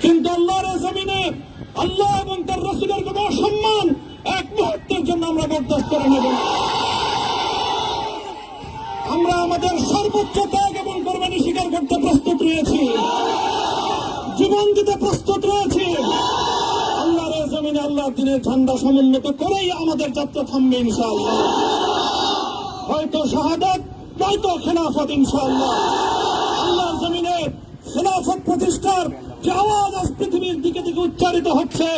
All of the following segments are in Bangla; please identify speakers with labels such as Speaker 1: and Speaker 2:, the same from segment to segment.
Speaker 1: কিন্তু আল্লাহর জমিনে আল্লাহ এবং তার রাসূলের কোন সম্মান এক মুহূর্তের জন্য আমরা বরদাস্ত করে নেব না। আমরা আমাদের সর্বোচ্চ ত্যাগ এবং কোরবানি স্বীকার করতে প্রস্তুত রয়েছি, জীবন দিতে প্রস্তুত রয়েছি। আল্লাহর জমিনে আল্লাহর দিনের ঝান্ডা সমুন্নত করেই আমাদের যাত্রা থামবে ইনশাআল্লাহ। হয়তো শাহাদাত, নয়তো খেলাফত ইনশাআল্লাহ। আল্লাহর জমিনে খেলাফত প্রতিষ্ঠার যে আওয়াজ আজ পৃথিবীর দিকে দিকে উচ্চারিত হচ্ছে,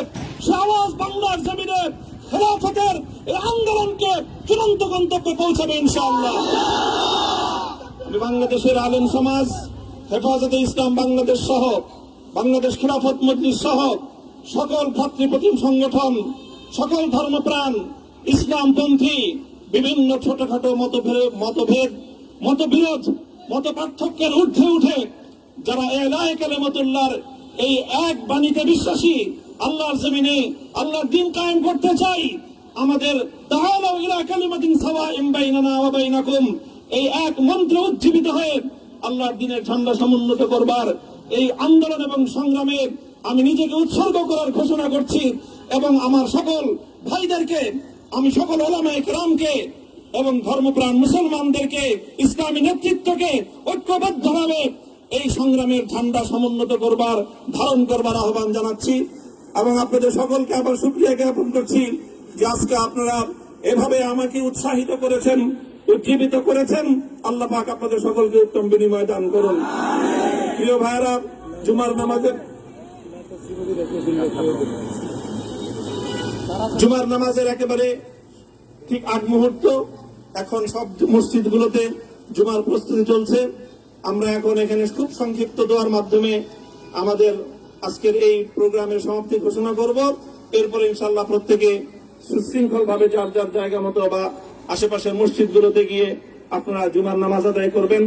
Speaker 1: সে আওয়াজ বাংলার জমিনে খেলাফতের এই আন্দোলনকে চূড়ান্ত গন্তব্যে পৌঁছাবে ইনশাআল্লাহ। আমি বাংলাদেশের আলেম সমাজ, হেফাজতে ইসলাম বাংলাদেশ সহ বাংলাদেশ খেলাফত মজলিস সহ সকল ভাতৃপ্রতিম সংগঠন, সকল ধর্মপ্রাণ, ইসলামপন্থী বিভিন্ন ছোটখাটো মতভেদ, মতবিরোধ, মত পার্থক্যের ঊর্ধ্বে উঠে যারা এলায়ে কালিমাতুল্লাহর এই এক বাণীতে বিশ্বাসী, আল্লাহর জমিনে আল্লাহর দ্বীন কায়েম করতে চাই, আমাদের তাআলাউ ইলা কালিমাতিন সাওয়াইন বাইনানা ওয়া বাইনাকুম এই এক মন্ত্রে উজ্জীবিত হয়ে আল্লাহর দ্বীনের ঝান্ডা সমুন্নত করবার এই আন্দোলন এবং সংগ্রামে আমি নিজেকে উৎসর্গ করার ঘোষণা করছি। এবং আমার সকল ভাইদেরকে, আমি সকল উলামায়ে কেরামকে এবং ধর্মপ্রাণ মুসলমানদেরকে, ইসলামী নেতৃত্বকে ঐক্যবদ্ধভাবে এই সংগ্রামের ঝান্ডা সমুন্নত করবার, ধারণ করবার আহ্বান জানাচ্ছি। এবং আপনাদের সকলকে আবার শুকরিয়া জ্ঞাপন করছি যে আজকে আপনারা এভাবে আমাকে উৎসাহিত করেছেন, উজ্জীবিত করেছেন। আল্লাহ পাক আপনাদের সকলকে উত্তম বিনিময় দান করুন। প্রিয় ভাইরা, জুমার নামাজের একেবারে ঠিক আগ মুহূর্ত, এখন সব মসজিদগুলোতে জুমার প্রস্তুতি চলছে। আমরা এখন এখানে খুব সংক্ষিপ্ত দোয়ার মাধ্যমে আমাদের আজকের এই প্রোগ্রামের সমাপ্তি ঘোষণা করব। এরপরে ইনশাআল্লাহ প্রত্যেকে সুশৃঙ্খল ভাবে যার যার জায়গা মতো বা আশেপাশের মসজিদগুলোতে গিয়ে আপনারা জুমার নামাজ আদায় করবেন।